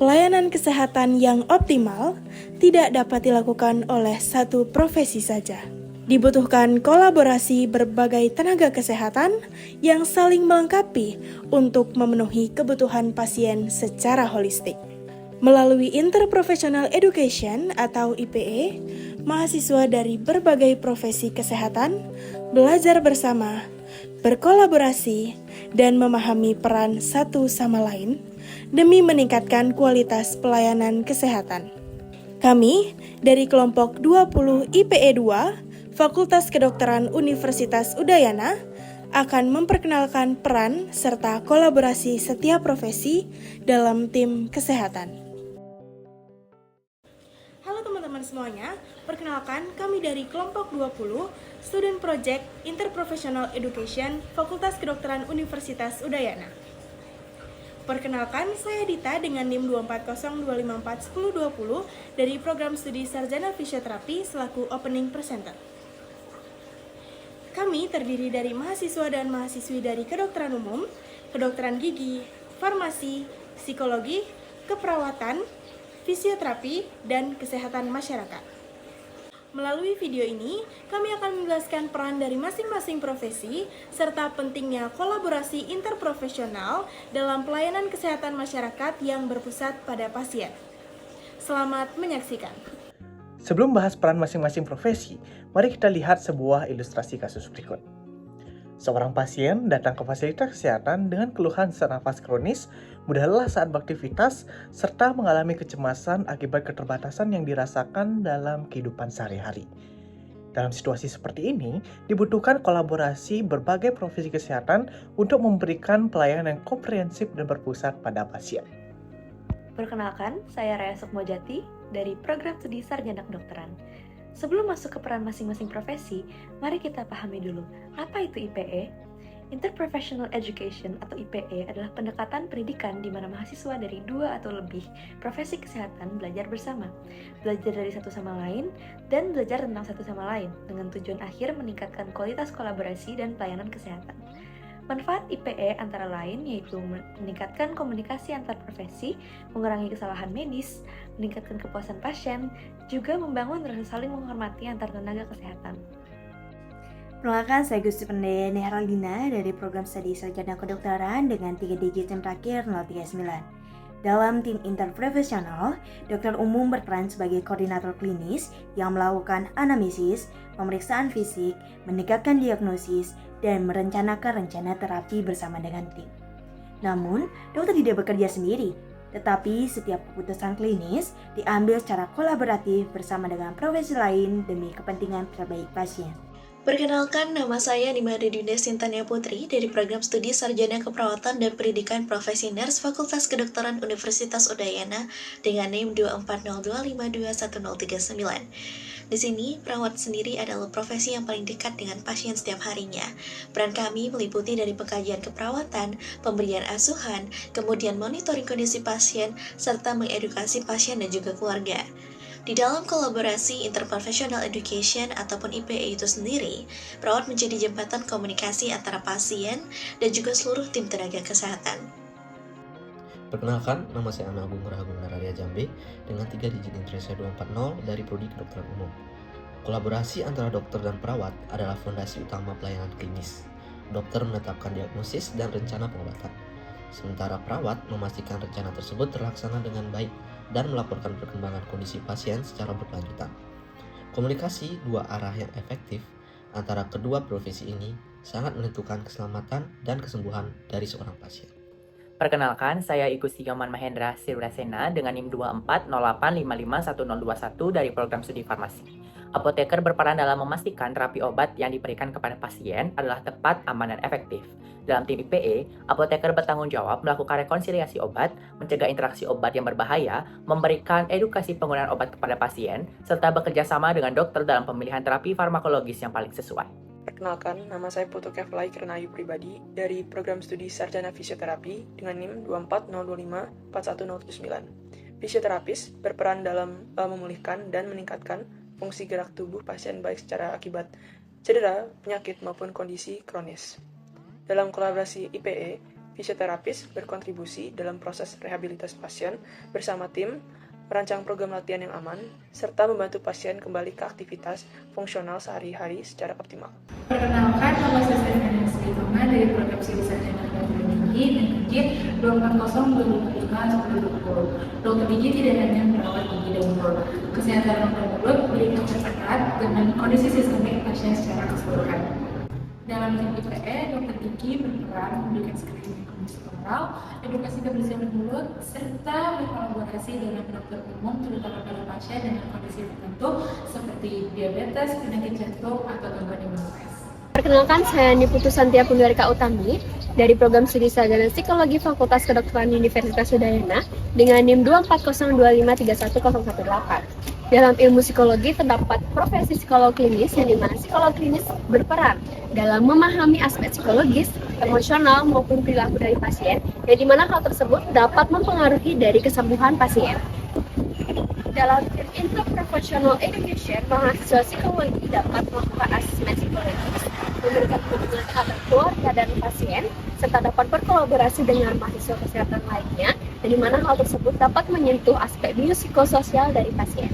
Pelayanan kesehatan yang optimal tidak dapat dilakukan oleh satu profesi saja. Dibutuhkan kolaborasi berbagai tenaga kesehatan yang saling melengkapi untuk memenuhi kebutuhan pasien secara holistik. Melalui Interprofessional Education atau IPE, mahasiswa dari berbagai profesi kesehatan belajar bersama, berkolaborasi, dan memahami peran satu sama lain demi meningkatkan kualitas pelayanan kesehatan. Kami dari kelompok 20 IPE 2, Fakultas Kedokteran Universitas Udayana, akan memperkenalkan peran serta kolaborasi setiap profesi dalam tim kesehatan. Halo teman-teman semuanya, perkenalkan kami dari kelompok 20, Student Project Interprofessional Education, Fakultas Kedokteran Universitas Udayana. Perkenalkan, saya Dita dengan NIM 24025410020 dari Program Studi Sarjana Fisioterapi selaku Opening Presenter. Kami terdiri dari mahasiswa dan mahasiswi dari kedokteran umum, kedokteran gigi, farmasi, psikologi, keperawatan, fisioterapi, dan kesehatan masyarakat. Melalui video ini, kami akan menjelaskan peran dari masing-masing profesi serta pentingnya kolaborasi interprofesional dalam pelayanan kesehatan masyarakat yang berpusat pada pasien. Selamat menyaksikan. Sebelum bahas peran masing-masing profesi, mari kita lihat sebuah ilustrasi kasus berikut. Seorang pasien datang ke fasilitas kesehatan dengan keluhan sesak nafas kronis, mudah lelah saat beraktivitas, serta mengalami kecemasan akibat keterbatasan yang dirasakan dalam kehidupan sehari-hari. Dalam situasi seperti ini, dibutuhkan kolaborasi berbagai profesi kesehatan untuk memberikan pelayanan yang komprehensif dan berpusat pada pasien. Perkenalkan, saya Raya Sukmojati dari Program Studi Sarjana Kedokteran. Sebelum masuk ke peran masing-masing profesi, mari kita pahami dulu, apa itu IPE? Interprofessional Education atau IPE adalah pendekatan pendidikan di mana mahasiswa dari 2 atau lebih profesi kesehatan belajar bersama, belajar dari satu sama lain, dan belajar tentang satu sama lain, dengan tujuan akhir meningkatkan kualitas kolaborasi dan pelayanan kesehatan. Manfaat IPE antara lain yaitu meningkatkan komunikasi antar profesi, mengurangi kesalahan medis, meningkatkan kepuasan pasien, juga membangun rasa saling menghormati antar tenaga kesehatan. Perkenalkan, saya Gusti Pendayani Heraldina dari Program Studi Sarjana Kedokteran dengan 3 digit yang terakhir 039. Dalam tim interprofesional, dokter umum berperan sebagai koordinator klinis yang melakukan anamnesis, pemeriksaan fisik, menegakkan diagnosis, dan merencanakan rencana terapi bersama dengan tim. Namun, dokter tidak bekerja sendiri, tetapi setiap keputusan klinis diambil secara kolaboratif bersama dengan profesi lain demi kepentingan terbaik pasien. Perkenalkan, nama saya Nimade Dinda Sintania Putri dari Program Studi Sarjana Keperawatan dan Pendidikan Profesi Nurse Fakultas Kedokteran Universitas Udayana dengan NIM 24025210039. Di sini, perawat sendiri adalah profesi yang paling dekat dengan pasien setiap harinya. Peran kami meliputi dari pengkajian keperawatan, pemberian asuhan, kemudian monitoring kondisi pasien, serta mengedukasi pasien dan juga keluarga. Di dalam kolaborasi Interprofessional Education ataupun IPE itu sendiri, perawat menjadi jembatan komunikasi antara pasien dan juga seluruh tim tenaga kesehatan. Perkenalkan, nama saya Ana Agung Rahagung Nararia Jambe dengan 3 digit Indonesia 240 dari Prodi Kedokteran Umum. Kolaborasi antara dokter dan perawat adalah fondasi utama pelayanan klinis. Dokter menetapkan diagnosis dan rencana pengobatan, sementara perawat memastikan rencana tersebut terlaksana dengan baik dan melaporkan perkembangan kondisi pasien secara berkelanjutan. Komunikasi dua arah yang efektif antara kedua profesi ini sangat menentukan keselamatan dan kesembuhan dari seorang pasien. Perkenalkan, saya Igusti Yoman Mahendra Sirwasena dengan NIM 240855121 dari Program Studi Farmasi. Apoteker berperan dalam memastikan terapi obat yang diberikan kepada pasien adalah tepat, aman, dan efektif. Dalam tim IPE, apoteker bertanggung jawab melakukan rekonsiliasi obat, mencegah interaksi obat yang berbahaya, memberikan edukasi penggunaan obat kepada pasien, serta bekerja sama dengan dokter dalam pemilihan terapi farmakologis yang paling sesuai. Perkenalkan, nama saya Putu Keflai Kirnayu Pribadi dari Program Studi Sarjana Fisioterapi dengan NIM 240254109. Fisioterapis berperan dalam memulihkan dan meningkatkan fungsi gerak tubuh pasien baik secara akibat cedera, penyakit maupun kondisi kronis. Dalam kolaborasi IPE, fisioterapis berkontribusi dalam proses rehabilitasi pasien bersama tim, merancang program latihan yang aman, serta membantu pasien kembali ke aktivitas fungsional sehari-hari secara optimal. Perkenalkan, nama saya Sandra Sritoma dari program studi sarjana kedokteran gigi dan digit 240-2025-1020. Dokter gigi tidak hanya merawat gigi dan mulut. Kesehatan dokter mulut berikat erat dengan kondisi sistemik pasien secara keseluruhan. Dalam tim IPE, dokter gigi berperan memberikan screening kondisi oral, edukasi kebersihan mulut, serta berkolaborasi dengan dokter umum terutama pada pasien dengan kondisi tertentu seperti diabetes, penyakit jantung, atau gangguan imunitas. Perkenalkan, saya Niputu Santia Pundwarika Utami dari program studi sarjana psikologi Fakultas Kedokteran Universitas Udayana dengan NIM 240531018. Dalam ilmu psikologi terdapat profesi psikolog klinis yang dimana psikolog klinis berperan dalam memahami aspek psikologis, emosional maupun perilaku dari pasien, yang dimana hal tersebut dapat mempengaruhi dari kesembuhan pasien. Dalam interprofessional education, mahasiswa psikologi dapat melakukan asesmen psikologis, memberikan dukungan terhadap keluarga dan pasien, serta dapat berkolaborasi dengan mahasiswa kesehatan lainnya, di mana hal tersebut dapat menyentuh aspek biopsikososial dari pasien.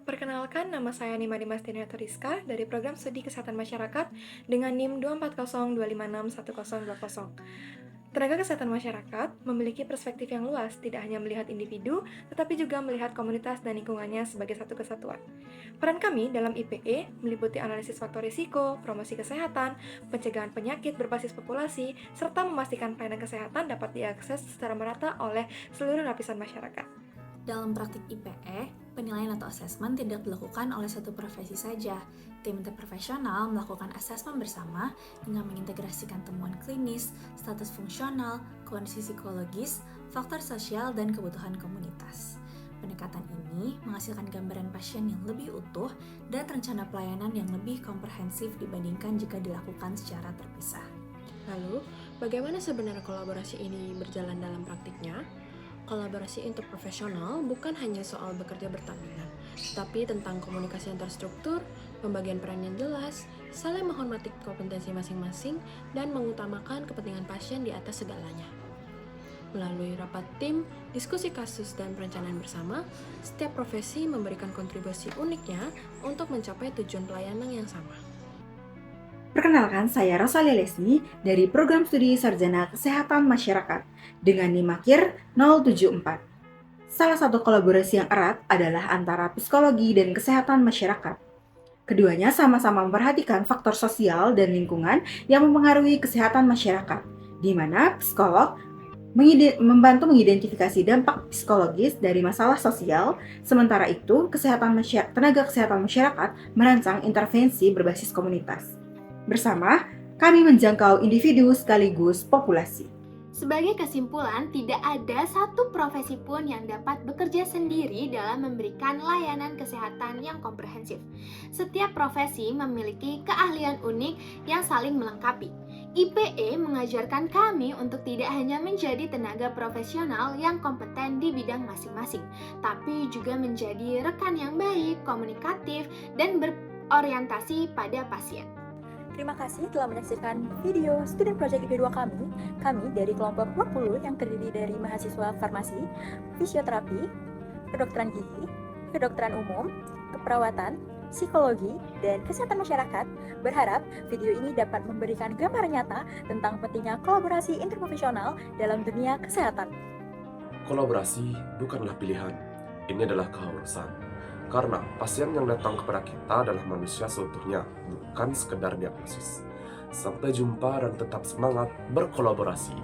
Perkenalkan, nama saya Nima Dimastinata Rizka dari program studi kesehatan masyarakat dengan NIM 240-256-1020. Tenaga kesehatan masyarakat memiliki perspektif yang luas, tidak hanya melihat individu, tetapi juga melihat komunitas dan lingkungannya sebagai satu kesatuan. Peran kami dalam IPE meliputi analisis faktor risiko, promosi kesehatan, pencegahan penyakit berbasis populasi, serta memastikan pelayanan kesehatan dapat diakses secara merata oleh seluruh lapisan masyarakat. Dalam praktik IPE, penilaian atau asesmen tidak dilakukan oleh satu profesi saja. Tim interprofesional melakukan asesmen bersama dengan mengintegrasikan temuan klinis, status fungsional, kondisi psikologis, faktor sosial, dan kebutuhan komunitas. Pendekatan ini menghasilkan gambaran pasien yang lebih utuh dan rencana pelayanan yang lebih komprehensif dibandingkan jika dilakukan secara terpisah. Lalu, bagaimana sebenarnya kolaborasi ini berjalan dalam praktiknya? Kolaborasi interprofesional bukan hanya soal bekerja berdampingan, tapi tentang komunikasi yang terstruktur, pembagian peran yang jelas, saling menghormati kompetensi masing-masing, dan mengutamakan kepentingan pasien di atas segalanya. Melalui rapat tim, diskusi kasus, dan perencanaan bersama, setiap profesi memberikan kontribusi uniknya untuk mencapai tujuan pelayanan yang sama. Perkenalkan, saya Rosalia Lesni dari program studi Sarjana Kesehatan Masyarakat dengan NIM akhir 074. Salah satu kolaborasi yang erat adalah antara psikologi dan kesehatan masyarakat. Keduanya sama-sama memperhatikan faktor sosial dan lingkungan yang mempengaruhi kesehatan masyarakat, di mana psikolog membantu mengidentifikasi dampak psikologis dari masalah sosial, sementara itu tenaga kesehatan masyarakat merancang intervensi berbasis komunitas. Bersama, kami menjangkau individu sekaligus populasi. Sebagai kesimpulan, tidak ada satu profesi pun yang dapat bekerja sendiri dalam memberikan layanan kesehatan yang komprehensif. Setiap profesi memiliki keahlian unik yang saling melengkapi. IPE mengajarkan kami untuk tidak hanya menjadi tenaga profesional yang kompeten di bidang masing-masing, tapi juga menjadi rekan yang baik, komunikatif, dan berorientasi pada pasien. Terima kasih telah menyaksikan video student project kedua kami. Kami dari kelompok 20 yang terdiri dari mahasiswa farmasi, fisioterapi, kedokteran gigi, kedokteran umum, keperawatan, psikologi, dan kesehatan masyarakat berharap video ini dapat memberikan gambaran nyata tentang pentingnya kolaborasi interprofesional dalam dunia kesehatan. Kolaborasi bukanlah pilihan, ini adalah keharusan. Karena pasien yang datang kepada kita adalah manusia seutuhnya, bukan sekedar diagnosis. Sampai jumpa dan tetap semangat berkolaborasi.